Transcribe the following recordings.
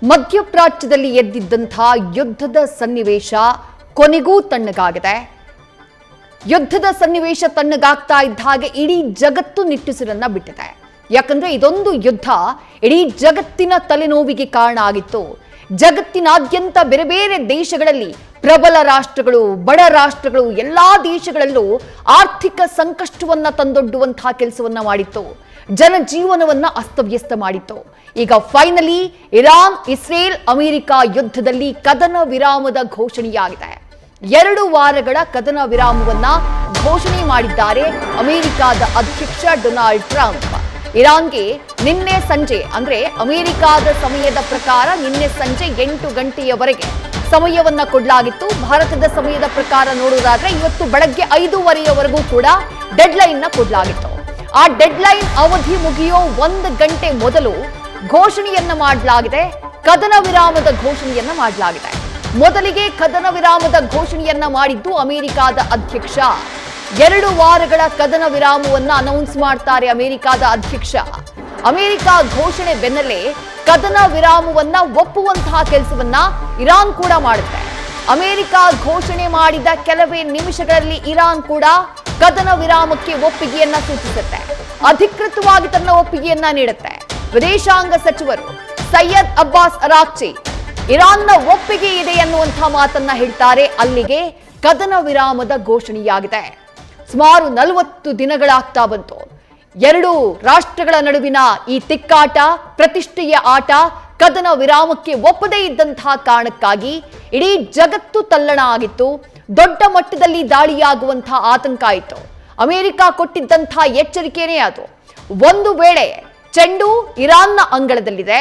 ಮಧ್ಯಪ್ರಾಚ್ಯದಲ್ಲಿ ಎದ್ದಿದ್ದಂತಹ ಯುದ್ಧದ ಸನ್ನಿವೇಶ ಕೊನೆಗೂ ತಣ್ಣಗಾಗಿದೆ. ಯುದ್ಧದ ಸನ್ನಿವೇಶ ತಣ್ಣಗಾಗ್ತಾ ಇದ್ದ ಹಾಗೆ ಇಡೀ ಜಗತ್ತು ನಿಟ್ಟುಸಿರನ್ನ ಬಿಟ್ಟಿದೆ. ಯಾಕಂದ್ರೆ ಇದೊಂದು ಯುದ್ಧ ಇಡೀ ಜಗತ್ತಿನ ತಲೆನೋವಿಗೆ ಕಾರಣ ಆಗಿತ್ತು. ಜಗತ್ತಿನಾದ್ಯಂತ ಬೇರೆ ಬೇರೆ ದೇಶಗಳಲ್ಲಿ ಪ್ರಬಲ ರಾಷ್ಟ್ರಗಳು, ಬಡ ರಾಷ್ಟ್ರಗಳು, ಎಲ್ಲಾ ದೇಶಗಳಲ್ಲೂ ಆರ್ಥಿಕ ಸಂಕಷ್ಟವನ್ನ ತಂದೊಡ್ಡುವಂತಹ ಕೆಲಸವನ್ನ ಮಾಡಿತ್ತು. ಜನಜೀವನವನ್ನ ಅಸ್ತವ್ಯಸ್ತ ಮಾಡಿತ್ತು. ಈಗ ಫೈನಲಿ ಇರಾನ್, ಇಸ್ರೇಲ್, ಅಮೆರಿಕ ಯುದ್ಧದಲ್ಲಿ ಕದನ ವಿರಾಮದ ಘೋಷಣೆಯಾಗಿದೆ. 2 ವಾರಗಳ ಕದನ ವಿರಾಮವನ್ನ ಘೋಷಣೆ ಮಾಡಿದ್ದಾರೆ ಅಮೆರಿಕದ ಅಧ್ಯಕ್ಷ ಡೊನಾಲ್ಡ್ ಟ್ರಂಪ್. ಇರಾನ್ಗೆ ನಿನ್ನೆ ಸಂಜೆ ಅಂದ್ರೆ ಅಮೆರಿಕದ ಸಮಯದ ಪ್ರಕಾರ ನಿನ್ನೆ ಸಂಜೆ 8 ಗಂಟೆಯವರೆಗೆ ಸಮಯವನ್ನ ಕೊಡಲಾಗಿತ್ತು. ಭಾರತದ ಸಮಯದ ಪ್ರಕಾರ ನೋಡುವುದಾದ್ರೆ ಇವತ್ತು ಬೆಳಗ್ಗೆ 5:30ವರೆಗೂ ಕೂಡ ಡೆಡ್ಲೈನ್ ನ ಕೊಡಲಾಗಿತ್ತು. ಆ ಡೆಡ್ಲೈನ್ ಅವಧಿ ಮುಗಿಯೋ 1 ಗಂಟೆ ಮೊದಲು ಘೋಷಣೆಯನ್ನ ಮಾಡಲಾಗಿದೆ. ಕದನ ವಿರಾಮದ ಘೋಷಣೆಯನ್ನ ಮಾಡಲಾಗಿದೆ. ಮೊದಲಿಗೆ ಕದನ ವಿರಾಮದ ಘೋಷಣೆಯನ್ನ ಮಾಡಿದ್ದು ಅಮೆರಿಕದ ಅಧ್ಯಕ್ಷ. 2 ವಾರಗಳ ಕದನ ವಿರಾಮವನ್ನ ಅನೌನ್ಸ್ ಮಾಡ್ತಾರೆ ಅಮೆರಿಕದ ಅಧ್ಯಕ್ಷ. ಅಮೆರಿಕ ಘೋಷಣೆ ಬೆನ್ನಲ್ಲೇ ಕದನ ವಿರಾಮವನ್ನ ಒಪ್ಪುವಂತಹ ಕೆಲಸವನ್ನ ಇರಾನ್ ಕೂಡ ಮಾಡುತ್ತೆ. ಅಮೆರಿಕ ಘೋಷಣೆ ಮಾಡಿದ ಕೆಲವೇ ನಿಮಿಷಗಳಲ್ಲಿ ಇರಾನ್ ಕೂಡ ಕದನ ವಿರಾಮಕ್ಕೆ ಒಪ್ಪಿಗೆಯನ್ನ ಸೂಚಿಸುತ್ತೆ. ಅಧಿಕೃತವಾಗಿ ತನ್ನ ಒಪ್ಪಿಗೆಯನ್ನ ನೀಡುತ್ತೆ. ವಿದೇಶಾಂಗ ಸಚಿವರು ಸೈಯದ್ ಅಬ್ಬಾಸ್ ಅರಾಕ್ಚಿ ಇರಾನ್ನ ಒಪ್ಪಿಗೆ ಇದೆ ಎನ್ನುವಂತಹ ಮಾತನ್ನ ಹೇಳ್ತಾರೆ. ಅಲ್ಲಿಗೆ ಕದನ ವಿರಾಮದ ಘೋಷಣೆಯಾಗಿದೆ. ಸುಮಾರು 40 ದಿನಗಳಾಗ್ತಾ ಬಂತು. 2 ರಾಷ್ಟ್ರಗಳ ನಡುವಿನ ಈ ತಿಕ್ಕಾಟ, ಪ್ರತಿಷ್ಠೆಯ ಆಟ ಕದನ ವಿರಾಮಕ್ಕೆ ಒಪ್ಪದೇ ಇದ್ದಂತಹ ಕಾರಣಕ್ಕಾಗಿ ಇಡೀ ಜಗತ್ತು ತಲ್ಲಣ ಆಗಿತ್ತು. ದೊಡ್ಡ ಮಟ್ಟದಲ್ಲಿ ದಾಳಿಯಾಗುವಂತಹ ಆತಂಕ ಇತ್ತು. ಅಮೆರಿಕ ಕೊಟ್ಟಿದ್ದಂತಹ ಎಚ್ಚರಿಕೆನೇ ಅದು. ಒಂದು ವೇಳೆ ಚೆಂಡು ಇರಾನ್ನ ಅಂಗಳದಲ್ಲಿದೆ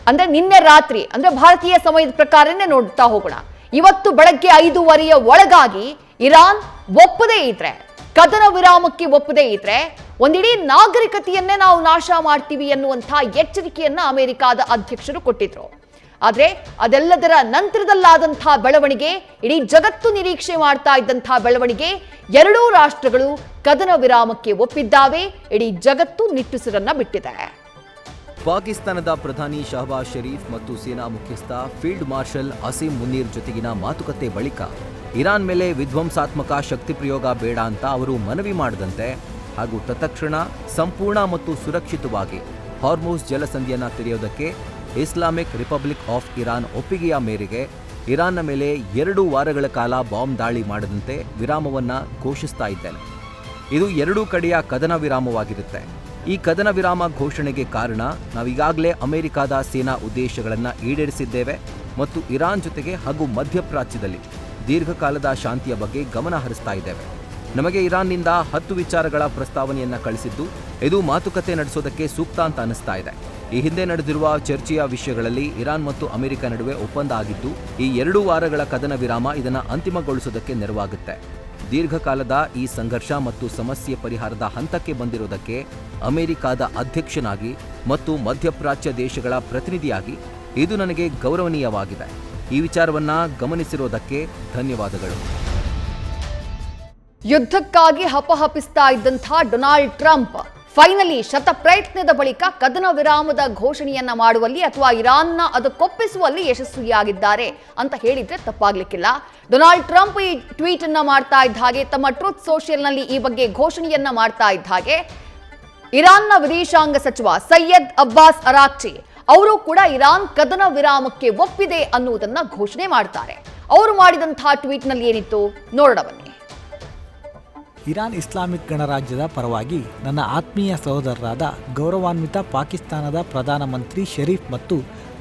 ಅಂದ್ರೆ ನಿನ್ನೆ ರಾತ್ರಿ ಅಂದ್ರೆ ಭಾರತೀಯ ಸಮಯದ ಪ್ರಕಾರನೇ ನೋಡ್ತಾ ಹೋಗೋಣ. ಇವತ್ತು ಬೆಳಗ್ಗೆ 5:30ಯ ಒಳಗಾಗಿ ಇರಾನ್ ಒಪ್ಪದೇ ಇದ್ರೆ, ಕದನ ವಿರಾಮಕ್ಕೆ ಒಪ್ಪದೇ ಇದ್ರೆ ಒಂದಿಡೀ ನಾಗರಿಕತೆಯನ್ನೇ ನಾವು ನಾಶ ಮಾಡ್ತೀವಿ ಎನ್ನುವಂತಹ ಎಚ್ಚರಿಕೆಯನ್ನ ಅಮೆರಿಕದ ಅಧ್ಯಕ್ಷರು ಕೊಟ್ಟಿದ್ರು. ಆದ್ರೆ ಅದೆಲ್ಲದರ ನಂತರದಲ್ಲಾದಂತಹ ಬೆಳವಣಿಗೆ, ಇಡೀ ಜಗತ್ತು ನಿರೀಕ್ಷೆ ಮಾಡ್ತಾ ಇದ್ದಂತಹ ಬೆಳವಣಿಗೆ, 2 ರಾಷ್ಟ್ರಗಳು ಕದನ ವಿರಾಮಕ್ಕೆ ಒಪ್ಪಿದ್ದಾವೆ. ಇಡೀ ಜಗತ್ತು ನಿಟ್ಟುಸಿರನ್ನ ಬಿಟ್ಟಿದೆ. ಪಾಕಿಸ್ತಾನದ ಪ್ರಧಾನಿ ಶಹಬಾಜ್ ಶರೀಫ್ ಮತ್ತು ಸೇನಾ ಮುಖ್ಯಸ್ಥ ಫೀಲ್ಡ್ ಮಾರ್ಷಲ್ ಅಸೀಂ ಮುನೀರ್ ಜೊತೆಗಿನ ಮಾತುಕತೆ ಬಳಿಕ ಇರಾನ್ ಮೇಲೆ ವಿಧ್ವಂಸಾತ್ಮಕ ಶಕ್ತಿ ಪ್ರಯೋಗ ಬೇಡ ಅಂತ ಅವರು ಮನವಿ ಮಾಡಿದಂತೆ ಹಾಗೂ ತತ್ಕ್ಷಣ ಸಂಪೂರ್ಣ ಮತ್ತು ಸುರಕ್ಷಿತವಾಗಿ ಹಾರ್ಮುಜ್ ಜಲಸಂಧಿಯನ್ನು ತೆರೆಯೋದಕ್ಕೆ ಇಸ್ಲಾಮಿಕ್ ರಿಪಬ್ಲಿಕ್ ಆಫ್ ಇರಾನ್ ಒಪ್ಪಿಗೆಯ ಮೇರೆಗೆ ಇರಾನ್ನ ಮೇಲೆ 2 ವಾರಗಳ ಕಾಲ ಬಾಂಬ್ ದಾಳಿ ಮಾಡದಂತೆ ವಿರಾಮವನ್ನು ಘೋಷಿಸ್ತಾ ಇದ್ದೇನೆ. ಇದು 2 ಕಡೆಯ ಕದನ ವಿರಾಮವಾಗಿರುತ್ತೆ. ಈ ಕದನ ವಿರಾಮ ಘೋಷಣೆಗೆ ಕಾರಣ ನಾವೀಗಾಗಲೇ ಅಮೆರಿಕದ ಸೇನಾ ಉದ್ದೇಶಗಳನ್ನು ಈಡೇರಿಸಿದ್ದೇವೆ ಮತ್ತು ಇರಾನ್ ಜೊತೆಗೆ ಹಾಗೂ ಮಧ್ಯಪ್ರಾಚ್ಯದಲ್ಲಿ ದೀರ್ಘಕಾಲದ ಶಾಂತಿಯ ಬಗ್ಗೆ ಗಮನ ಹರಿಸ್ತಾ ಇದ್ದೇವೆ. ನಮಗೆ ಇರಾನ್ನಿಂದ 10 ವಿಚಾರಗಳ ಪ್ರಸ್ತಾವನೆಯನ್ನು ಕಳಿಸಿದ್ದು ಇದು ಮಾತುಕತೆ ನಡೆಸೋದಕ್ಕೆ ಸೂಕ್ತ ಅಂತ ಅನಿಸ್ತಾ ಇದೆ. ಈ ಹಿಂದೆ ನಡೆದಿರುವ ಚರ್ಚೆಯ ವಿಷಯಗಳಲ್ಲಿ ಇರಾನ್ ಮತ್ತು ಅಮೆರಿಕ ನಡುವೆ ಒಪ್ಪಂದ ಆಗಿದ್ದು ಈ 2 ವಾರಗಳ ಕದನ ವಿರಾಮ ಇದನ್ನು ಅಂತಿಮಗೊಳಿಸೋದಕ್ಕೆ ನೆರವಾಗುತ್ತೆ. ದೀರ್ಘಕಾಲದ ಈ ಸಂಘರ್ಷ ಮತ್ತು ಸಮಸ್ಯೆ ಪರಿಹಾರದ ಹಂತಕ್ಕೆ ಬಂದಿರೋದಕ್ಕೆ ಅಮೆರಿಕದ ಅಧ್ಯಕ್ಷನಾಗಿ ಮತ್ತು ಮಧ್ಯಪ್ರಾಚ್ಯ ದೇಶಗಳ ಪ್ರತಿನಿಧಿಯಾಗಿ ಇದು ನನಗೆ ಗೌರವನೀಯವಾಗಿದೆ. ಈ ವಿಚಾರವನ್ನ ಗಮನಿಸಿರೋದಕ್ಕೆ ಧನ್ಯವಾದಗಳು. ಯುದ್ಧಕ್ಕಾಗಿ ಹಪಹಪಿಸ್ತಾ ಇದ್ದಂತಹ ಡೊನಾಲ್ಡ್ ಟ್ರಂಪ್ ಫೈನಲಿ ಶತಪ್ರಯತ್ನದ ಬಳಿಕ ಕದನ ವಿರಾಮದ ಘೋಷಣೆಯನ್ನ ಮಾಡುವಲ್ಲಿ ಅಥವಾ ಇರಾನ್ನ ಅದಕ್ಕೊಪ್ಪಿಸುವಲ್ಲಿ ಯಶಸ್ವಿಯಾಗಿದ್ದಾರೆ ಅಂತ ಹೇಳಿದ್ರೆ ತಪ್ಪಾಗ್ಲಿಕ್ಕಿಲ್ಲ. ಡೊನಾಲ್ಡ್ ಟ್ರಂಪ್ ಈ ಟ್ವೀಟ್ ಅನ್ನ ಮಾಡ್ತಾ ಇದ್ದ ಹಾಗೆ, ತಮ್ಮ ಟ್ರೂತ್ ಸೋಷಿಯಲ್ ನಲ್ಲಿ ಈ ಬಗ್ಗೆ ಘೋಷಣೆಯನ್ನ ಮಾಡ್ತಾ ಇದ್ದ ಹಾಗೆ ಇರಾನ್ನ ವಿದೇಶಾಂಗ ಸಚಿವ ಸೈಯದ್ ಅಬ್ಬಾಸ್ ಅರಾಕ್ಚಿ ಅವರು ಕೂಡ ಇರಾನ್ ಕದನ ವಿರಾಮಕ್ಕೆ ಒಪ್ಪಿದೆ ಅನ್ನುವುದನ್ನ ಘೋಷಣೆ ಮಾಡ್ತಾರೆ. ಅವರು ಮಾಡಿದಂತಹ ಟ್ವೀಟ್ ನಲ್ಲಿ ಏನಿತ್ತು ನೋಡೋಣ ಬನ್ನಿ. ಇರಾನ್ ಇಸ್ಲಾಮಿಕ್ ಗಣರಾಜ್ಯದ ಪರವಾಗಿ ನನ್ನ ಆತ್ಮೀಯ ಸಹೋದರರಾದ ಗೌರವಾನ್ವಿತ ಪಾಕಿಸ್ತಾನದ ಪ್ರಧಾನಮಂತ್ರಿ ಶರೀಫ್ ಮತ್ತು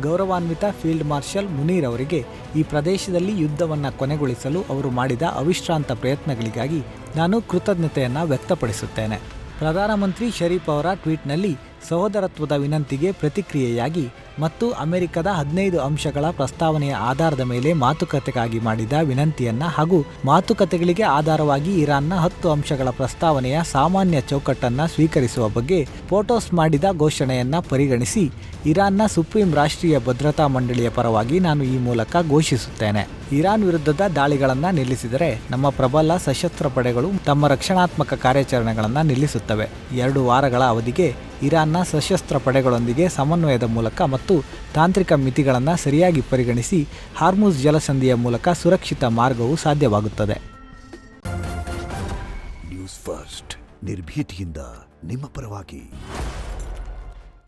ಗೌರವಾನ್ವಿತ ಫೀಲ್ಡ್ ಮಾರ್ಷಲ್ ಮುನೀರ್ ಅವರಿಗೆ ಈ ಪ್ರದೇಶದಲ್ಲಿ ಯುದ್ಧವನ್ನು ಕೊನೆಗೊಳಿಸಲು ಅವರು ಮಾಡಿದ ಅವಿಶ್ರಾಂತ ಪ್ರಯತ್ನಗಳಿಗಾಗಿ ನಾನು ಕೃತಜ್ಞತೆಯನ್ನು ವ್ಯಕ್ತಪಡಿಸುತ್ತೇನೆ. ಪ್ರಧಾನಮಂತ್ರಿ ಶರೀಫ್ ಅವರ ಟ್ವೀಟ್ನಲ್ಲಿ ಸಹೋದರತ್ವದ ವಿನಂತಿಗೆ ಪ್ರತಿಕ್ರಿಯೆಯಾಗಿ ಮತ್ತು ಅಮೆರಿಕದ 15 ಅಂಶಗಳ ಪ್ರಸ್ತಾವನೆಯ ಆಧಾರದ ಮೇಲೆ ಮಾತುಕತೆಗಾಗಿ ಮಾಡಿದ ವಿನಂತಿಯನ್ನ ಹಾಗೂ ಮಾತುಕತೆಗಳಿಗೆ ಆಧಾರವಾಗಿ ಇರಾನ್ನ 10 ಅಂಶಗಳ ಪ್ರಸ್ತಾವನೆಯ ಸಾಮಾನ್ಯ ಚೌಕಟ್ಟನ್ನು ಸ್ವೀಕರಿಸುವ ಬಗ್ಗೆ ಫೋಟೋಸ್ ಮಾಡಿದ ಘೋಷಣೆಯನ್ನ ಪರಿಗಣಿಸಿ ಇರಾನ್ನ ಸುಪ್ರೀಂ ರಾಷ್ಟ್ರೀಯ ಭದ್ರತಾ ಮಂಡಳಿಯ ಪರವಾಗಿ ನಾನು ಈ ಮೂಲಕ ಘೋಷಿಸುತ್ತೇನೆ. ಇರಾನ್ ವಿರುದ್ಧದ ದಾಳಿಗಳನ್ನು ನಿಲ್ಲಿಸಿದರೆ ನಮ್ಮ ಪ್ರಬಲ ಸಶಸ್ತ್ರ ಪಡೆಗಳು ತಮ್ಮ ರಕ್ಷಣಾತ್ಮಕ ಕಾರ್ಯಾಚರಣೆಗಳನ್ನು ನಿಲ್ಲಿಸುತ್ತವೆ. 2 ವಾರಗಳ ಅವಧಿಗೆ ಇರಾನ್ನ ಸಶಸ್ತ್ರ ಪಡೆಗಳೊಂದಿಗೆ ಸಮನ್ವಯದ ಮೂಲಕ ಮತ್ತು ತಾಂತ್ರಿಕ ಮಿತಿಗಳನ್ನು ಸರಿಯಾಗಿ ಪರಿಗಣಿಸಿ ಹಾರ್ಮುಜ್ ಜಲಸಂಧಿಯ ಮೂಲಕ ಸುರಕ್ಷಿತ ಮಾರ್ಗವು ಸಾಧ್ಯವಾಗುತ್ತದೆ. ನ್ಯೂಸ್ ಫಸ್ಟ್ ನಿರ್ಭೀತಿಯಿಂದ ನಿಮ್ಮ ಪರವಾಗಿ.